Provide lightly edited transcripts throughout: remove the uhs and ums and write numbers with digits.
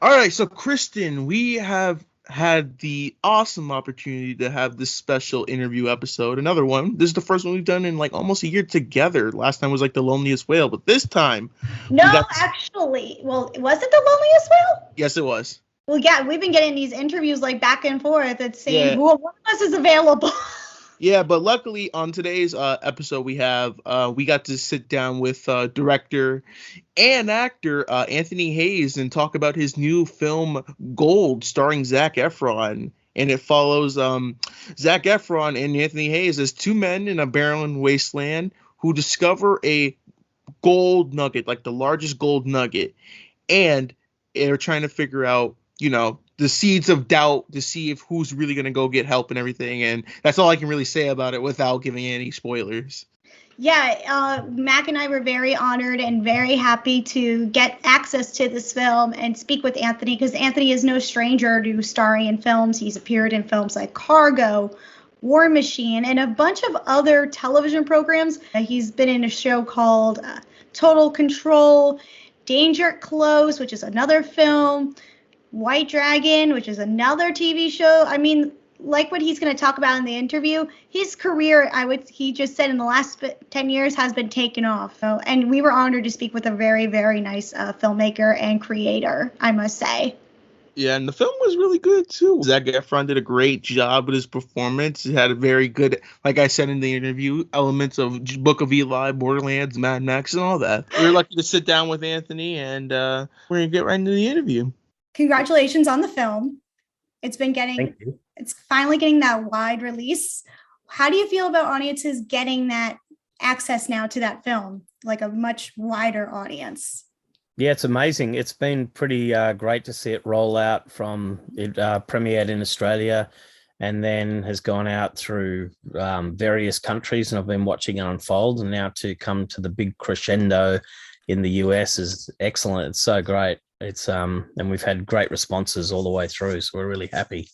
All right, so Kristin, we have had the awesome opportunity to have this special interview episode. Another one. This is the first one we've done in like almost a year together. Last time was like the loneliest whale, but this time No, we got. actually, well, was it the loneliest whale? Yes, it was. Well, yeah, we've been getting these interviews like back and forth. It's saying Yeah. who one of us is available. Yeah, but luckily on today's episode we got to sit down with director and actor Anthony Hayes and talk about his new film Gold, starring Zac Efron. And it follows Zac Efron and Anthony Hayes as two men in a barren wasteland who discover a gold nugget, like the largest gold nugget, and they're trying to figure out, the seeds of doubt to see if who's really going to go get help and everything. And that's all I can really say about it without giving any spoilers. Yeah, Mac and I were very honored and very happy to get access to this film and speak with Anthony, because Anthony is no stranger to starring in films. He's appeared in films like Cargo, War Machine, and a bunch of other television programs. He's been in a show called Total Control, Danger Close, which is another film, White Dragon, which is another TV show. I mean, like what he's going to talk about in the interview, his career, he just said in the last 10 years has been taken off. So, and we were honored to speak with a very, very nice filmmaker and creator, I must say. Yeah, and the film was really good too. Zac Efron did a great job with his performance. He had a very good, like I said in the interview, elements of Book of Eli, Borderlands, Mad Max, and all that. We were lucky to sit down with Anthony, and we're going to get right into the interview. Congratulations on the film. It's finally getting that wide release. How do you feel about audiences getting that access now to that film, like a much wider audience? Yeah, it's amazing. It's been pretty great to see it roll out from it premiered in Australia and then has gone out through various countries, and I've been watching it unfold, and now to come to the big crescendo in the US is excellent. It's so great. It's and we've had great responses all the way through, so we're really happy.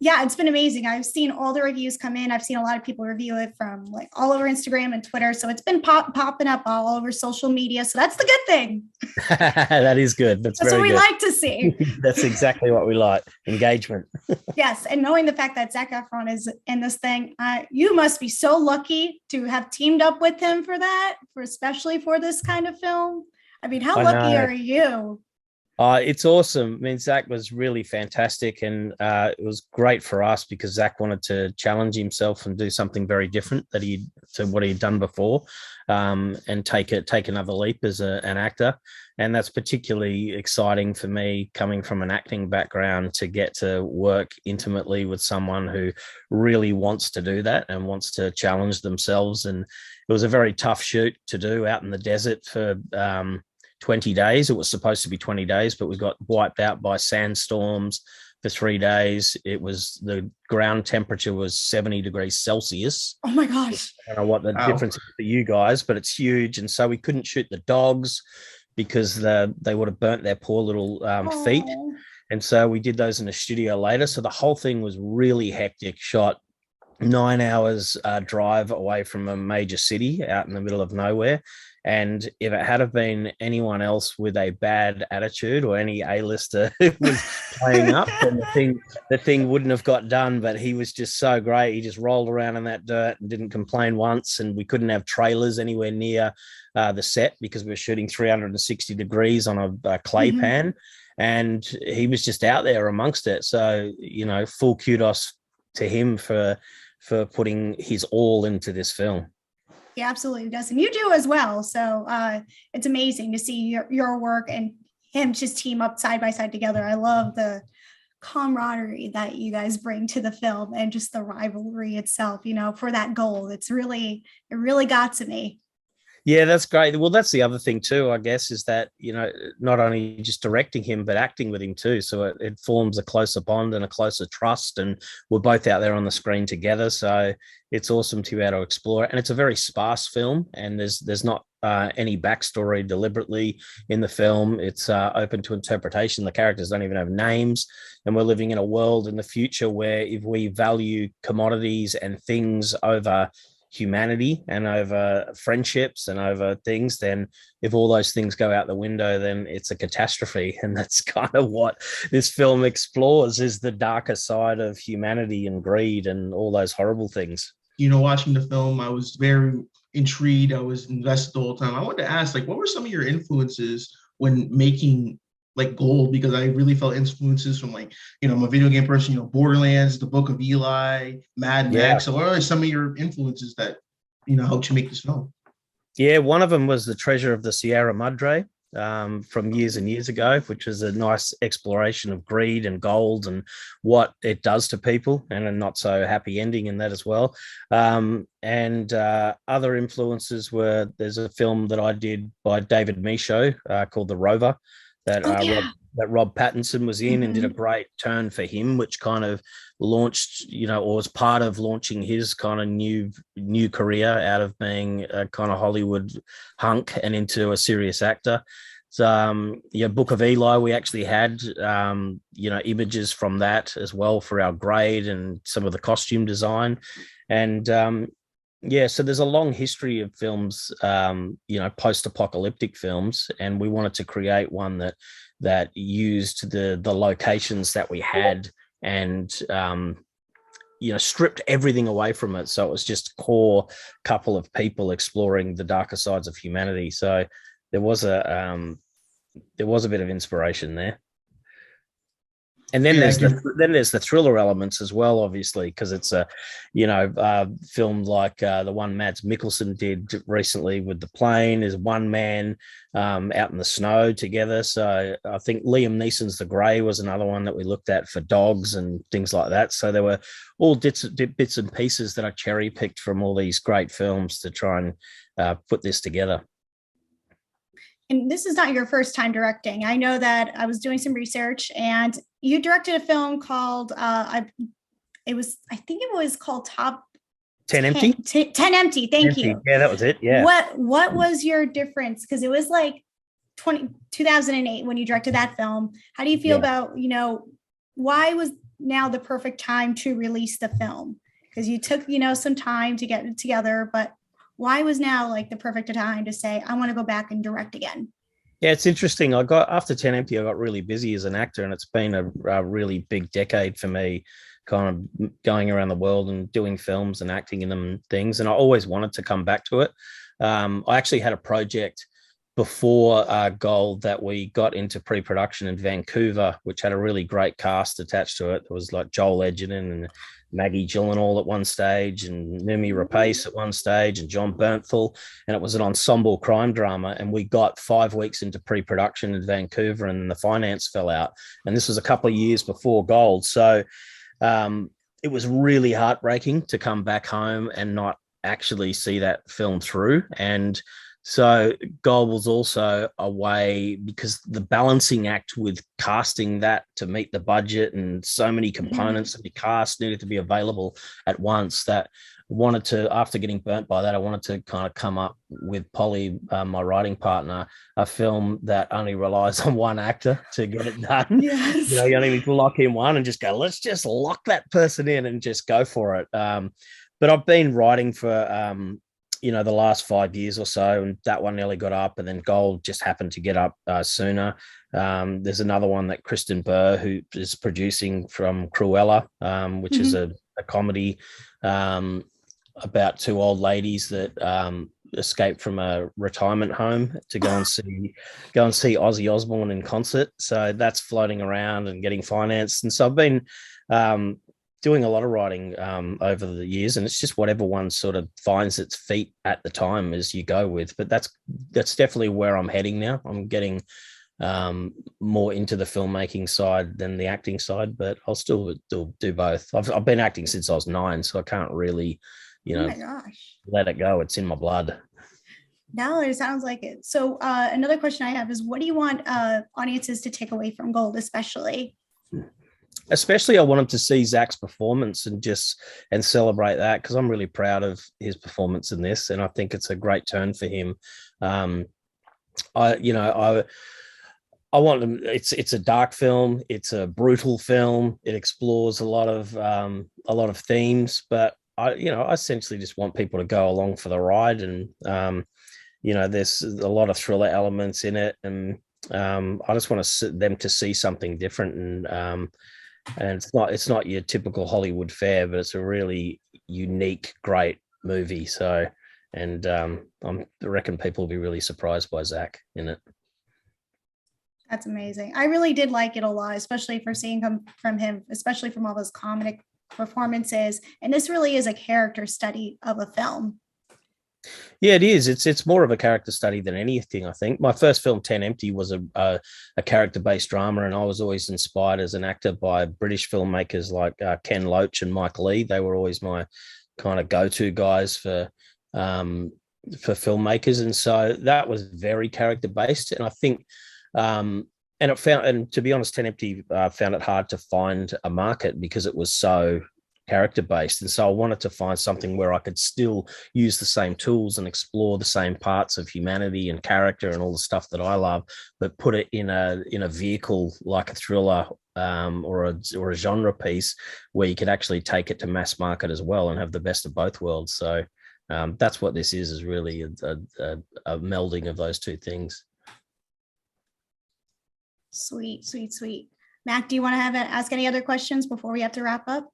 Yeah, it's been amazing. I've seen all the reviews come in. I've seen a lot of people review it from like all over Instagram and Twitter. So it's been popping up all over social media. So that's the good thing. That is good. That's what we like to see. That's exactly what we like. Engagement. Yes. And knowing the fact that Zac Efron is in this thing, you must be so lucky to have teamed up with him for that, especially for this kind of film. I mean, how lucky are you? It's awesome. I mean, Zac was really fantastic, and it was great for us because Zac wanted to challenge himself and do something very different to what he'd done before, and take another leap as an actor. And that's particularly exciting for me, coming from an acting background, to get to work intimately with someone who really wants to do that and wants to challenge themselves. And it was a very tough shoot to do out in the desert for 20 days. It was supposed to be 20 days, but we got wiped out by sandstorms for 3 days. The ground temperature was 70 degrees Celsius. Oh my gosh. I don't know what the difference is for you guys, but it's huge. And so we couldn't shoot the dogs because they would have burnt their poor little feet. And so we did those in a studio later. So the whole thing was really hectic. Shot 9 hours drive away from a major city out in the middle of nowhere. And if it had have been anyone else with a bad attitude or any A-lister who was playing up, then the thing wouldn't have got done. But he was just so great. He just rolled around in that dirt and didn't complain once. And we couldn't have trailers anywhere near the set because we were shooting 360 degrees on a clay pan. And he was just out there amongst it. So, full kudos to him for putting his all into this film. He absolutely does. And you do as well. So it's amazing to see your work and him just team up side by side together. I love the camaraderie that you guys bring to the film and just the rivalry itself, for that goal. It really got to me. Yeah, that's great. Well, that's the other thing too, I guess, is that, not only just directing him, but acting with him too. So it forms a closer bond and a closer trust. And we're both out there on the screen together. So it's awesome to be able to explore it. And it's a very sparse film, and there's not any backstory deliberately in the film. It's open to interpretation. The characters don't even have names. And we're living in a world in the future where if we value commodities and things over humanity and over friendships and over things, then if all those things go out the window, then it's a catastrophe. And that's kind of what this film explores, is the darker side of humanity and greed and all those horrible things. Watching the film, I was very intrigued. I was invested the whole time. I wanted to ask, like, what were some of your influences when making like Gold? Because I really felt influences from, like, I'm a video game person, Borderlands, The Book of Eli, Mad Max. So what are some of your influences that, helped you make this film? Yeah, one of them was The Treasure of the Sierra Madre, from years and years ago, which is a nice exploration of greed and gold and what it does to people, and a not so happy ending in that as well. And other influences were, there's a film that I did by David Michaud called The Rover, that Rob Pattinson was in, and did a great turn for him, which kind of launched, or was part of launching his kind of new career out of being a kind of Hollywood hunk and into a serious actor. So, Book of Eli, we actually had, images from that as well for our grade and some of the costume design. And, so there's a long history of films, post-apocalyptic films, and we wanted to create one that used the locations that we had and stripped everything away from it. So it was just core couple of people exploring the darker sides of humanity. So there was a bit of inspiration there. And then there's the thriller elements as well, obviously, because it's a, film like the one Mads Mikkelsen did recently with The Plane, is one man out in the snow together. So I think Liam Neeson's The Grey was another one that we looked at for dogs and things like that. So there were all bits and pieces that I cherry picked from all these great films to try and put this together. And this is not your first time directing. I know that I was doing some research, and you directed a film called, I think it was called Top 10 Empty? 10 Empty, thank you. Yeah, that was it, yeah. What was your difference? Because it was like 2008 when you directed that film. How do you feel about, why was now the perfect time to release the film? Because you took, some time to get it together, but why was now like the perfect time to say, I want to go back and direct again? Yeah, it's interesting. After 10 Empty, I got really busy as an actor, and it's been a really big decade for me, kind of going around the world and doing films and acting in them and things. And I always wanted to come back to it. I actually had a project before Gold that we got into pre-production in Vancouver, which had a really great cast attached to it. It was like Joel Edgerton and Maggie Gyllenhaal at one stage, and Noomi Rapace at one stage, and John Bernthal, and it was an ensemble crime drama. And we got 5 weeks into pre-production in Vancouver, and then the finance fell out. And this was a couple of years before Gold, so it was really heartbreaking to come back home and not actually see that film through. And so Gold was also a way, because the balancing act with casting that to meet the budget and so many components of the cast needed to be available at once, that wanted to, after getting burnt by that, I wanted to kind of come up with Polly, my writing partner, a film that only relies on one actor to get it done. Yes. You only need to lock in one and just go, let's just lock that person in and just go for it. But I've been writing for the last 5 years or so, and that one nearly got up, and then Gold just happened to get up sooner. There's another one that Kristin Burr, who is producing, from Cruella, which is a comedy about two old ladies that escaped from a retirement home to go and see Ozzy Osbourne in concert. So that's floating around and getting financed. And so I've been doing a lot of writing over the years, and it's just whatever one sort of finds its feet at the time as you go with. But that's definitely where I'm heading now. I'm getting more into the filmmaking side than the acting side, but I'll still do both. I've been acting since I was 9, so I can't really, oh my gosh, let it go. It's in my blood. No, it sounds like it. So another question I have is, what do you want audiences to take away from Gold, especially? Especially, I want them to see Zac's performance and celebrate that, because I'm really proud of his performance in this, and I think it's a great turn for him. I want them. It's a dark film. It's a brutal film. It explores a lot of themes, but I essentially just want people to go along for the ride, and there's a lot of thriller elements in it, and I just want them to see something different, and it's not your typical Hollywood fare, but it's a really unique, great movie. So, and I reckon people will be really surprised by Zac in it. That's amazing. I really did like it a lot, especially for seeing from him, especially from all those comedic performances. And this really is a character study of a film. Yeah, it is. It's more of a character study than anything, I think. My first film, 10 Empty, was a character-based drama, and I was always inspired as an actor by British filmmakers like Ken Loach and Mike Leigh. They were always my kind of go-to guys for filmmakers, and so that was very character-based. And I think, and to be honest, 10 Empty found it hard to find a market because it was so character-based, and so I wanted to find something where I could still use the same tools and explore the same parts of humanity and character and all the stuff that I love, but put it in a vehicle like a thriller or a genre piece where you could actually take it to mass market as well and have the best of both worlds. So that's what this is really a melding of those two things. Sweet. Mac, do you want to ask any other questions before we have to wrap up?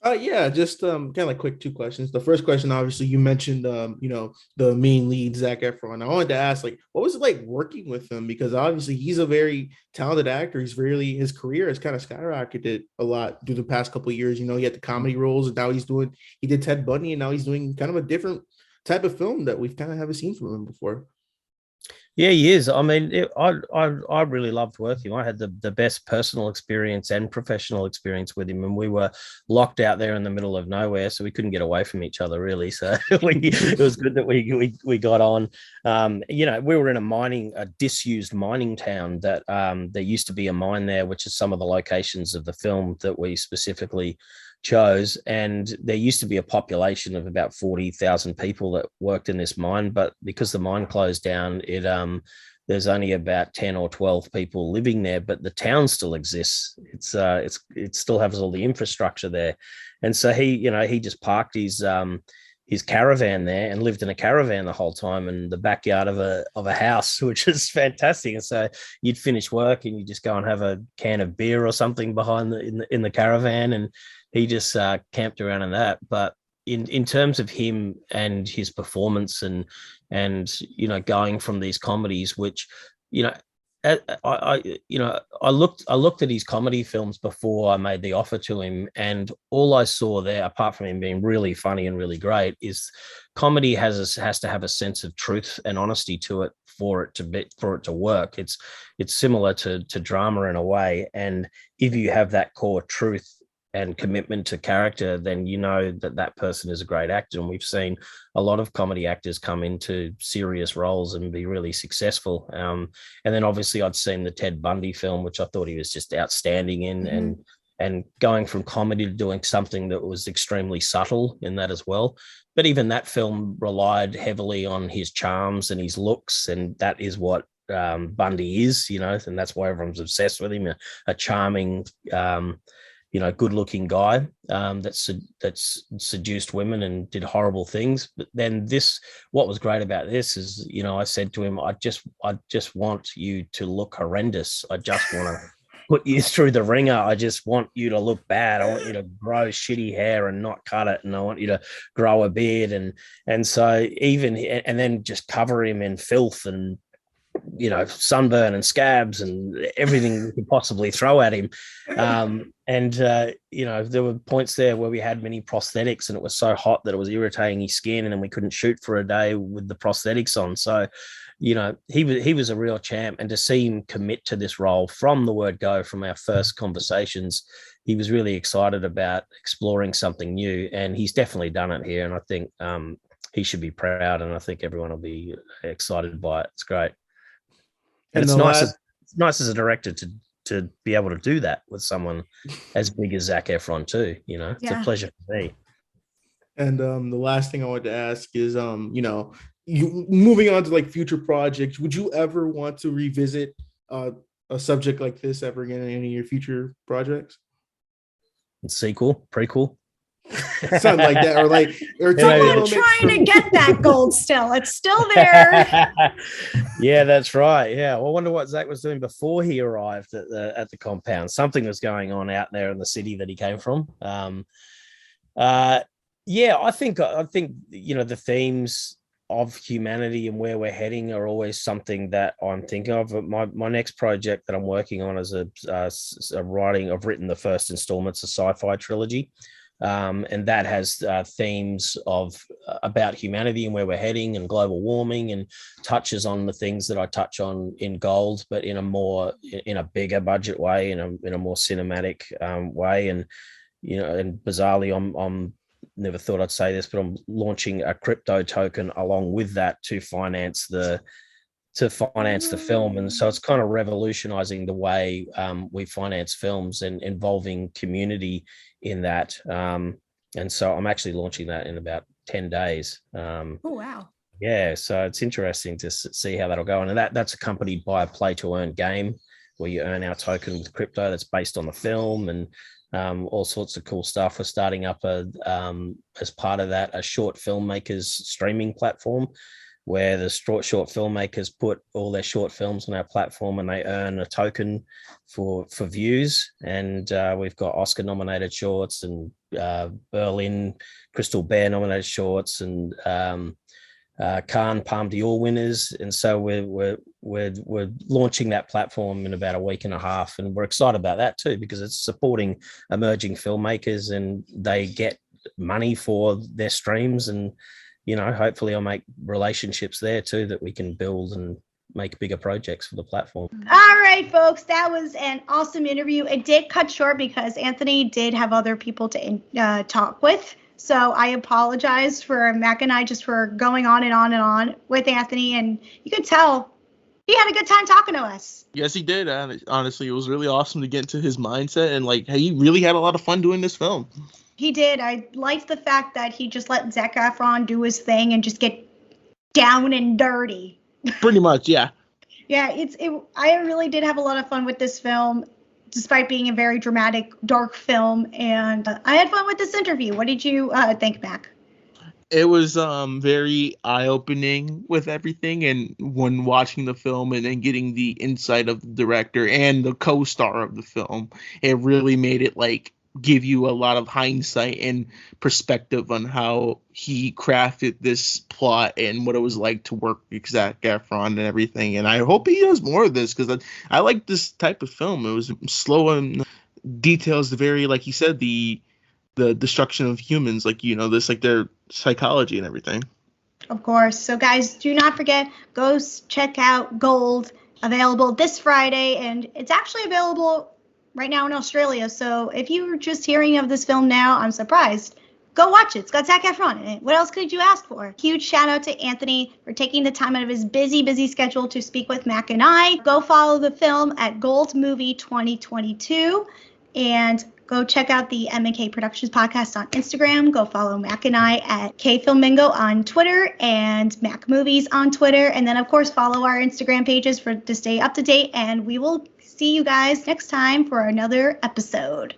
Yeah, just kind of like quick two questions. The first question, obviously, you mentioned the main lead, Zac Efron. I wanted to ask, like, what was it like working with him? Because obviously he's a very talented actor. His career has kind of skyrocketed a lot through the past couple of years. He had the comedy roles, and now he did Ted Bundy, and now he's doing kind of a different type of film that we've kind of haven't seen from him before. Yeah, he is. I mean, I really loved working. I had the best personal experience and professional experience with him, and we were locked out there in the middle of nowhere, so we couldn't get away from each other really. So it was good that we got on. We were in a disused mining town that there used to be a mine there, which is some of the locations of the film that we specifically chose, and there used to be a population of about 40,000 people that worked in this mine, but because the mine closed down, there's only about 10 or 12 people living there, but the town still exists. It still has all the infrastructure there, and so he just parked his caravan there and lived in a caravan the whole time in the backyard of a house, which is fantastic. And so you'd finish work and you just go and have a can of beer or something behind in the caravan, and he just camped around in that. But in terms of him and his performance and going from these comedies, which I looked at his comedy films before I made the offer to him, and all I saw there, apart from him being really funny and really great, is comedy has to have a sense of truth and honesty to it for it to work. It's similar to drama in a way, and if you have that core truth and commitment to character, then that person is a great actor. And we've seen a lot of comedy actors come into serious roles and be really successful. And then obviously I'd seen the Ted Bundy film, which I thought he was just outstanding in, Mm-hmm. and going from comedy to doing something that was extremely subtle in that as well. But even that film relied heavily on his charms and his looks, and that is what Bundy is, and that's why everyone's obsessed with him, a charming good-looking guy that's seduced women and did horrible things. But then what was great about this is, I said to him, I just want you to look horrendous. I just want to put you through the ringer. I just want you to look bad. I want you to grow shitty hair and not cut it, and I want you to grow a beard, and so and then just cover him in filth and sunburn and scabs and everything we could possibly throw at him. There were points there where we had many prosthetics, and it was so hot that it was irritating his skin, and then we couldn't shoot for a day with the prosthetics on. So, he was a real champ, and to see him commit to this role from the word go, from our first conversations, he was really excited about exploring something new, and he's definitely done it here. And I think he should be proud, and I think everyone will be excited by it. It's great. And it's nice as a director to be able to do that with someone as big as Zac Efron too. It's a pleasure for me. And the last thing I wanted to ask is, you moving on to like future projects, would you ever want to revisit a subject like this ever again in any of your future projects? Sequel, prequel. something like that, or someone trying to get that gold still. It's still there. Yeah, that's right. Yeah, well, I wonder what Zac was doing before he arrived at the compound. Something was going on out there in the city that he came from. Yeah, I think the themes of humanity and where we're heading are always something that I'm thinking of. My next project that I'm working on is a writing. I've written the first installment, a sci-fi trilogy. And that has themes about humanity and where we're heading and global warming, and touches on the things that I touch on in Gold, but in a bigger budget way, in a more cinematic way. And and bizarrely, I'm never thought I'd say this, but I'm launching a crypto token along with that to finance the film. And so it's kind of revolutionizing the way we finance films and involving community in that. And so I'm actually launching that in about 10 days. Oh, wow. Yeah, so it's interesting to see how that'll go. And that's accompanied by a play to earn game where you earn our token with crypto that's based on the film, and all sorts of cool stuff. We're starting up as part of that, a short filmmakers streaming platform where the short filmmakers put all their short films on our platform and they earn a token for views. And we've got Oscar nominated shorts and Berlin Crystal Bear nominated shorts and Cannes Palme d'Or winners. And so we're launching that platform in about a week and a half, and we're excited about that too, because it's supporting emerging filmmakers and they get money for their streams. And hopefully I'll make relationships there too that we can build and make bigger projects for the platform. All right, folks, that was an awesome interview. It did cut short because Anthony did have other people to talk with. So I apologize for Mac and I just for going on and on and on with Anthony. And you could tell he had a good time talking to us. Yes, he did. Honestly, it was really awesome to get into his mindset. And he really had a lot of fun doing this film. He did. I liked the fact that he just let Zac Efron do his thing and just get down and dirty. Pretty much, yeah. Yeah, I really did have a lot of fun with this film, despite being a very dramatic, dark film. And I had fun with this interview. What did you think, Mac? It was very eye-opening with everything, and when watching the film and getting the insight of the director and the co-star of the film, it really made it give you a lot of hindsight and perspective on how he crafted this plot and what it was like to work with Zac Efron and everything. And I hope he does more of this, because I like this type of film. It was slow and details the very, like you said, the destruction of humans, their psychology and everything. Of course. So guys, do not forget, go check out Gold, available this Friday, and it's actually available right now in Australia. So if you were just hearing of this film now, I'm surprised. Go watch it. It's got Zac Efron in it. What else could you ask for? Huge shout out to Anthony for taking the time out of his busy schedule to speak with Mac and I. Go follow the film at Gold Movie 2022, and go check out the M&K Productions podcast on Instagram. Go follow Mac and I at KFilmingo on Twitter and Mac Movies on Twitter. And then, of course, follow our Instagram pages to stay up to date. And we will see you guys next time for another episode.